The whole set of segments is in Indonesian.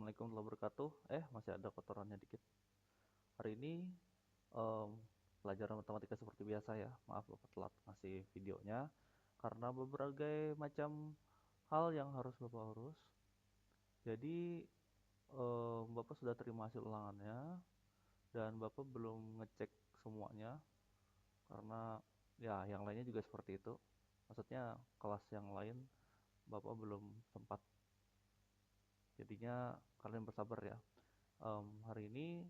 Assalamualaikum warahmatullahi wabarakatuh. Masih ada kotorannya dikit. Hari ini em, pelajaran matematika seperti biasa ya. Maaf Bapak telat ngasih videonya karena berbagai macam hal yang harus Bapak urus. Jadi Bapak sudah terima hasil ulangannya dan Bapak belum ngecek semuanya karena ya yang lainnya juga seperti itu. Maksudnya kelas yang lain Bapak belum sempat. Jadinya kalian bersabar ya. Hari ini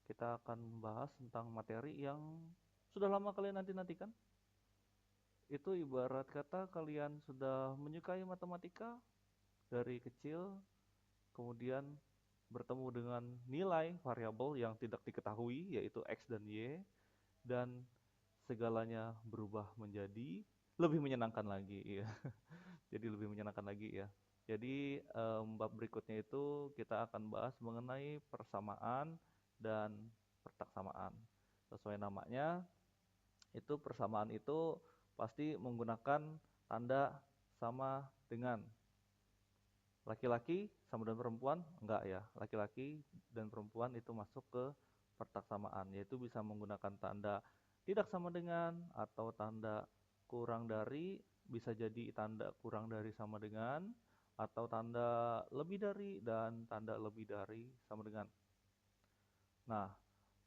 kita akan membahas tentang materi yang sudah lama kalian nanti-nantikan. Itu ibarat kata kalian sudah menyukai matematika dari kecil, kemudian bertemu dengan nilai variabel yang tidak diketahui, yaitu X dan Y, dan segalanya berubah menjadi lebih menyenangkan lagi. Ya. Jadi lebih menyenangkan lagi ya. Jadi bab berikutnya itu kita akan bahas mengenai persamaan dan pertaksamaan. Sesuai namanya, itu persamaan itu pasti menggunakan tanda sama dengan. Laki-laki sama dengan perempuan? Enggak ya. Laki-laki dan perempuan itu masuk ke pertaksamaan, yaitu bisa menggunakan tanda tidak sama dengan atau tanda kurang dari, bisa jadi tanda kurang dari sama dengan, atau tanda lebih dari dan tanda lebih dari sama dengan. Nah,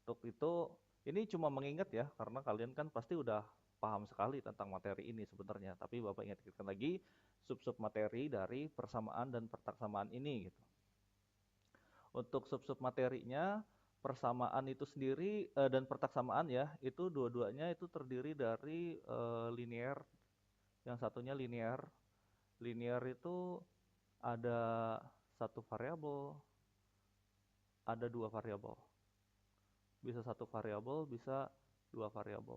untuk itu ini cuma mengingat ya, karena kalian kan pasti udah paham sekali tentang materi ini sebenarnya. Tapi Bapak ingatkan lagi sub-sub materi dari persamaan dan pertaksamaan ini gitu. Untuk sub-sub materinya, persamaan itu sendiri dan pertaksamaan ya, itu dua-duanya itu terdiri dari linear. Yang satunya linear. Linear itu ada satu variabel, ada dua variabel. Bisa satu variabel, bisa dua variabel.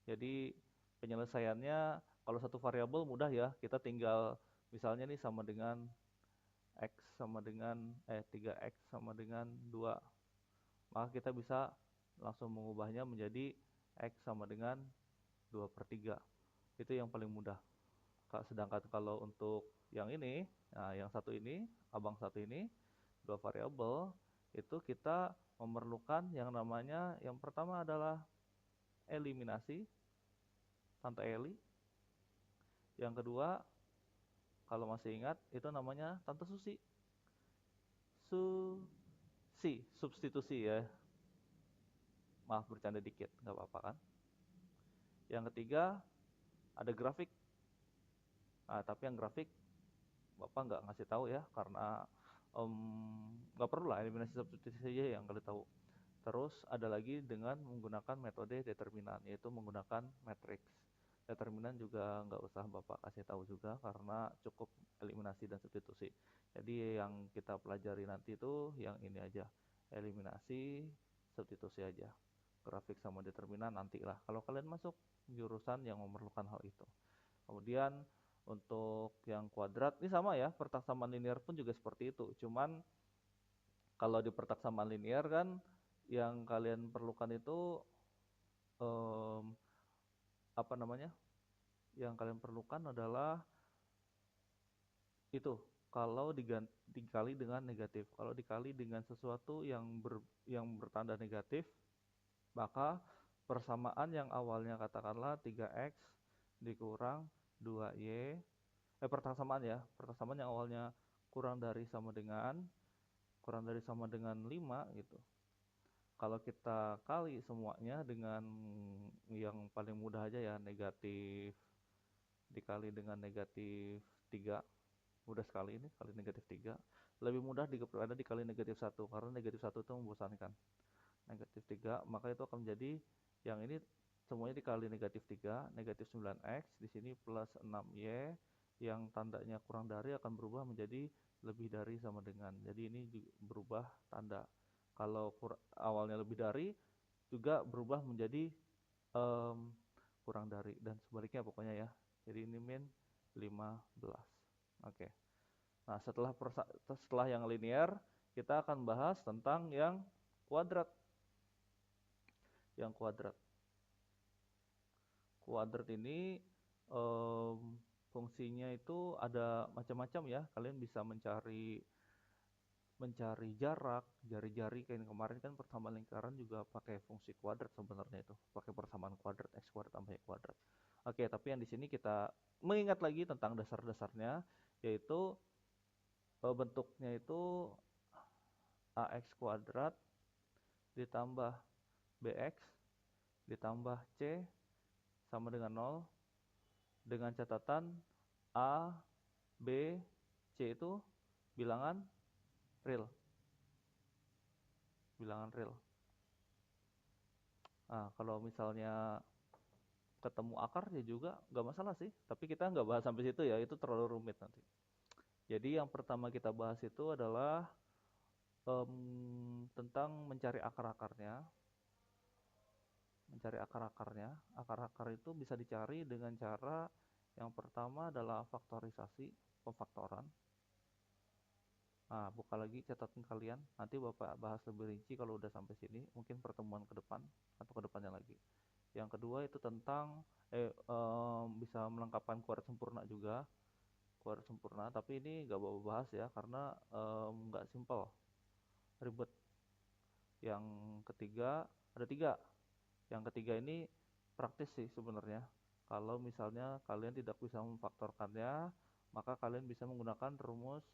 Jadi penyelesaiannya kalau satu variabel mudah ya, kita tinggal misalnya nih sama dengan X sama dengan 3X sama dengan 2. Maka kita bisa langsung mengubahnya menjadi X sama dengan 2/3. Itu yang paling mudah. Sedangkan kalau untuk yang ini, nah yang satu ini, abang satu ini, dua variabel, itu kita memerlukan yang namanya, yang pertama adalah eliminasi, tante eli. Yang kedua, kalau masih ingat, itu namanya tante susi. Substitusi ya. Maaf bercanda dikit, nggak apa-apa kan. Yang ketiga, ada grafik. Nah, tapi yang grafik Bapak nggak ngasih tahu ya, karena nggak perlu lah, eliminasi substitusi saja yang kalian tahu. Terus ada lagi dengan menggunakan metode determinan, yaitu menggunakan matriks. Determinan juga nggak usah Bapak kasih tahu juga, karena cukup eliminasi dan substitusi. Jadi yang kita pelajari nanti itu yang ini aja, eliminasi, substitusi aja. Grafik sama determinan nantilah, kalau kalian masuk jurusan yang memerlukan hal itu. Kemudian untuk yang kuadrat, ini sama ya, pertaksamaan linear pun juga seperti itu. Cuman kalau di pertaksamaan linear kan yang kalian perlukan itu em, apa namanya? Yang kalian perlukan adalah itu kalau dikali dengan negatif. Kalau dikali dengan sesuatu yang bertanda negatif, maka persamaan yang awalnya katakanlah 3x dikurang 2y, pertaksamaan ya, pertaksamaan yang awalnya kurang dari sama dengan 5 gitu. Kalau kita kali semuanya dengan yang paling mudah aja ya, negatif dikali dengan negatif 3. Mudah sekali ini, kali negatif 3. Lebih mudah daripada dikali negatif 1, karena negatif 1 itu membosankan. Negatif 3, maka itu akan menjadi yang ini semuanya dikali negatif 3, negatif 9x, di sini plus 6y, yang tandanya kurang dari akan berubah menjadi lebih dari sama dengan. Jadi ini berubah tanda. Kalau awalnya lebih dari, juga berubah menjadi um, kurang dari, dan sebaliknya pokoknya ya. Jadi ini min 15. Oke. Nah, setelah yang linear, kita akan bahas tentang yang kuadrat. Yang kuadrat. Kuadrat ini fungsinya itu ada macam-macam ya. Kalian bisa mencari mencari jarak, jari-jari kayak kemarin kan persamaan lingkaran juga pakai fungsi kuadrat sebenarnya itu, pakai persamaan kuadrat x kuadrat tambah y kuadrat. Oke, tapi yang di sini kita mengingat lagi tentang dasar-dasarnya, yaitu bentuknya itu ax kuadrat ditambah bx ditambah c sama dengan 0, dengan catatan a, b, c itu bilangan real. Bilangan real. Nah, kalau misalnya ketemu akar ya juga nggak masalah sih, tapi kita nggak bahas sampai situ ya, itu terlalu rumit nanti. Jadi yang pertama kita bahas itu adalah tentang mencari akar-akarnya. Mencari akar-akarnya. Akar-akar itu bisa dicari dengan cara yang pertama adalah faktorisasi, pemfaktoran. Nah, buka lagi catatan kalian. Nanti Bapak bahas lebih rinci kalau udah sampai sini. Mungkin pertemuan ke depan atau ke depannya lagi. Yang kedua itu tentang bisa melengkapkan kuadrat sempurna juga. Kuadrat sempurna. Tapi ini nggak bawa bahas ya karena nggak simple, ribet. Yang ketiga ada tiga. Yang ketiga ini praktis sih sebenarnya. Kalau misalnya kalian tidak bisa memfaktorkannya, maka kalian bisa menggunakan rumus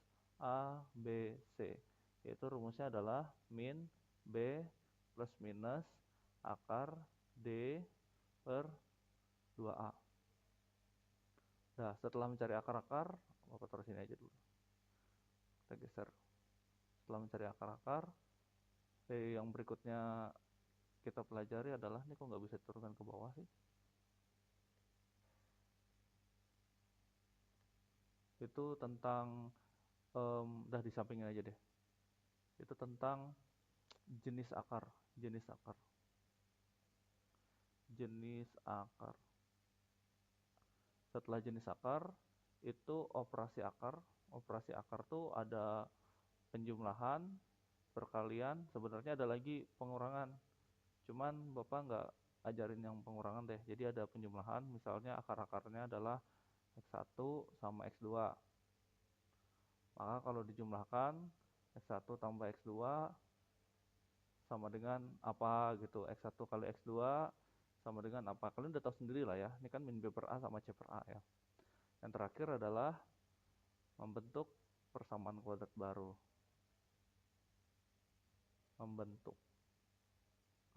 A, B, C. Yaitu rumusnya adalah min B plus minus akar D per 2A. Nah, setelah mencari akar-akar, Bapak taruh sini aja dulu. Kita geser. Setelah mencari akar-akar, yang berikutnya kita pelajari adalah, ini kok nggak bisa diturunkan ke bawah sih? Itu tentang, udah di sampingnya aja deh. Itu tentang jenis akar. Jenis akar. Jenis akar. Setelah jenis akar, itu operasi akar. Operasi akar tuh ada penjumlahan, perkalian, sebenarnya ada lagi pengurangan. Cuman Bapak nggak ajarin yang pengurangan deh. Jadi ada penjumlahan, misalnya akar-akarnya adalah X1 sama X2. Maka kalau dijumlahkan, X1 tambah X2 sama dengan apa gitu. X1 kali X2 sama dengan apa. Kalian udah tahu sendiri lah ya. Ini kan min B per A sama C per A ya. Yang terakhir adalah membentuk persamaan kuadrat baru. Membentuk.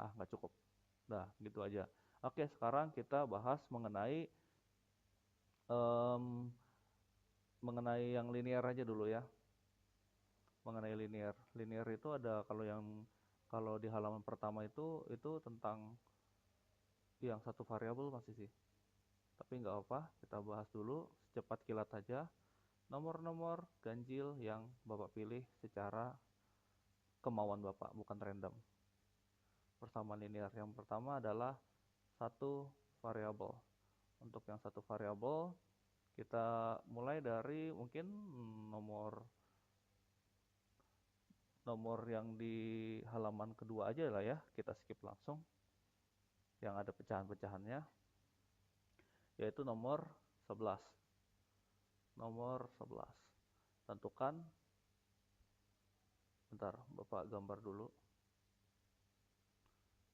Nggak cukup. Dah, gitu aja. Oke, sekarang kita bahas mengenai yang linear aja dulu ya. Mengenai linear. Linear itu ada kalau di halaman pertama itu tentang yang satu variabel masih sih. Tapi nggak apa, kita bahas dulu secepat kilat aja. Nomor-nomor ganjil yang Bapak pilih secara kemauan Bapak, bukan random. Persamaan linear yang pertama adalah satu variabel. Untuk yang satu variabel, kita mulai dari mungkin nomor yang di halaman kedua aja lah ya, kita skip langsung. Yang ada pecahan-pecahannya, yaitu nomor 11. Nomor 11. Tentukan, bentar, Bapak gambar dulu.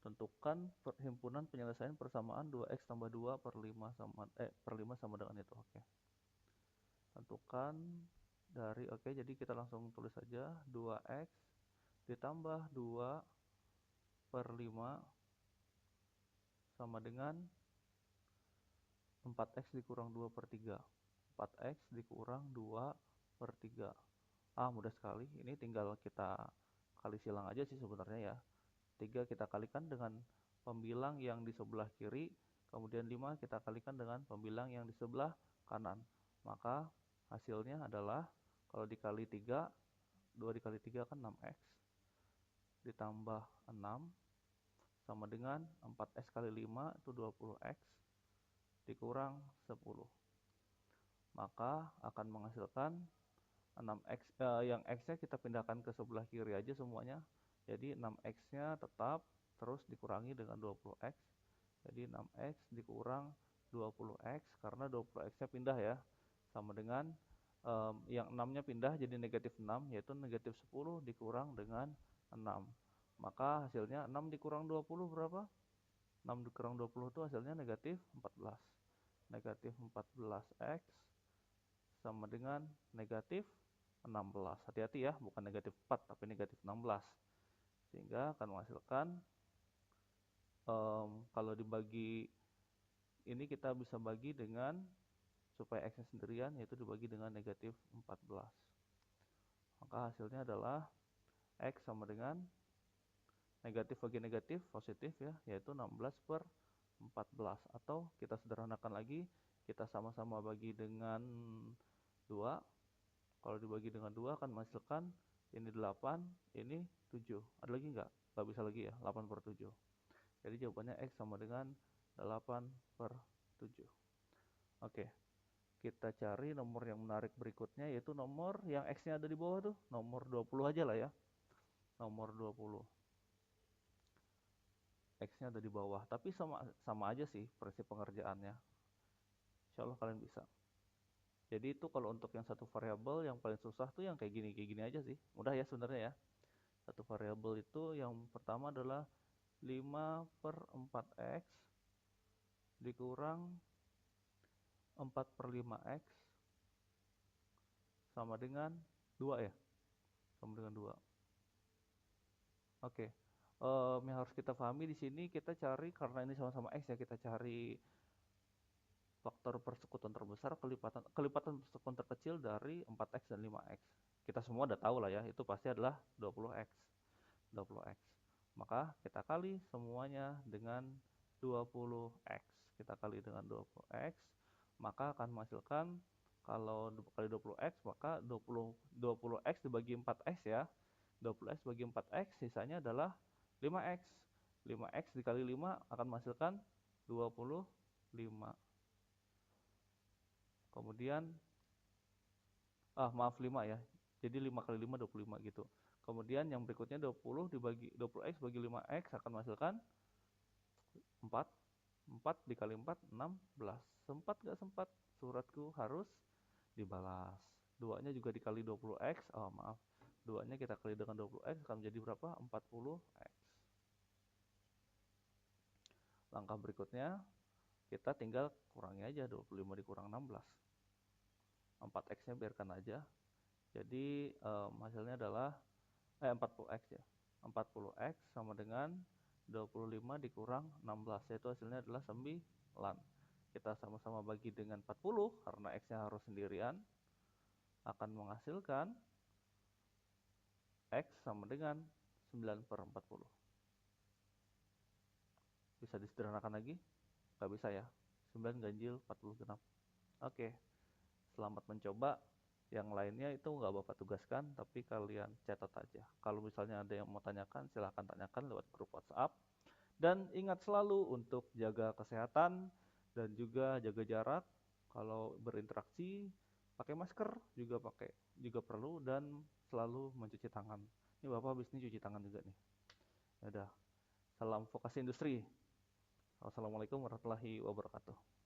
Tentukan perhimpunan penyelesaian persamaan 2x tambah 2 per 5 sama dengan itu. Oke. Tentukan dari, jadi kita langsung tulis saja 2x ditambah 2 per 5 sama dengan 4x dikurang 2 per 3. 4x dikurang 2 per 3. Mudah sekali. Ini tinggal kita kali silang aja sih sebenarnya ya. 3 kita kalikan dengan pembilang yang di sebelah kiri, kemudian 5 kita kalikan dengan pembilang yang di sebelah kanan. Maka hasilnya adalah kalau dikali 3, 2 dikali 3 kan 6x, ditambah 6 sama dengan 4x kali 5 itu 20x, dikurang 10. Maka akan menghasilkan 6x, yang x-nya kita pindahkan ke sebelah kiri aja semuanya. Jadi 6x-nya tetap, terus dikurangi dengan 20x. Jadi 6x dikurang 20x, karena 20x-nya pindah ya. Sama dengan yang 6-nya pindah jadi negatif 6, yaitu negatif 10 dikurang dengan 6. Maka hasilnya 6 dikurang 20 berapa? 6 dikurang 20 itu hasilnya negatif 14. Negatif 14x sama dengan negatif 16. Hati-hati ya, bukan negatif 4, tapi negatif 16. Sehingga akan menghasilkan, kalau dibagi ini kita bisa bagi dengan, supaya x-nya sendirian, yaitu dibagi dengan negatif 14. Maka hasilnya adalah x sama dengan negatif bagi negatif, positif ya, yaitu 16/14. Atau kita sederhanakan lagi, kita sama-sama bagi dengan 2. Kalau dibagi dengan 2 akan menghasilkan ini 8, ini 7. Ada lagi nggak? Nggak bisa lagi ya, 8/7. Jadi jawabannya x sama dengan 8/7. Oke, kita cari nomor yang menarik berikutnya, yaitu nomor yang x-nya ada di bawah tuh, nomor 20 aja lah ya. Nomor 20. X-nya ada di bawah, tapi sama aja sih prinsip pengerjaannya. Insya Allah kalian bisa. Jadi itu kalau untuk yang satu variabel yang paling susah tuh yang kayak gini aja sih. Mudah ya sebenarnya ya. Satu variabel itu yang pertama adalah 5/4x dikurang 4/5x sama dengan 2 ya. Sama dengan 2. Oke. Yang harus kita pahami di sini kita cari, karena ini sama-sama x ya, kita cari faktor persekutuan terbesar kelipatan persekutuan terkecil dari 4x dan 5x. Kita semua udah tahu lah ya, itu pasti adalah 20x. 20x. Maka kita kali semuanya dengan 20x. Kita kali dengan 20x, maka akan menghasilkan, kalau kali 20x maka 20x dibagi 4x ya. 20x bagi 4x sisanya adalah 5x. 5x dikali 5 akan menghasilkan 25. Kemudian, maaf 5 ya. Jadi 5 kali 5, 25 gitu. Kemudian yang berikutnya 20x bagi 5x akan menghasilkan 4. 4 dikali 4, 16. Sempat gak sempat? Suratku harus dibalas. 2-nya juga dikali 20x. Maaf. 2-nya kita kali dengan 20x akan menjadi berapa? 40x. Langkah berikutnya, kita tinggal kurangi aja 25 dikurang 16. 4x-nya biarkan aja. Jadi hasilnya adalah 40x ya. 40x sama dengan 25 dikurang 16, yaitu hasilnya adalah 9. Kita sama-sama bagi dengan 40 karena x-nya harus sendirian, akan menghasilkan x sama dengan 9/40. Bisa disederhanakan lagi? Nggak bisa ya. 9 ganjil 40 genap. Oke, selamat mencoba. Yang lainnya itu nggak Bapak tugaskan, tapi kalian catat aja. Kalau misalnya ada yang mau tanyakan, silahkan tanyakan lewat grup WhatsApp. Dan ingat selalu untuk jaga kesehatan dan juga jaga jarak. Kalau berinteraksi, pakai masker juga perlu, dan selalu mencuci tangan. Ini Bapak habis ini cuci tangan juga nih. Ya udah. Salam vokasi industri. Wassalamualaikum warahmatullahi wabarakatuh.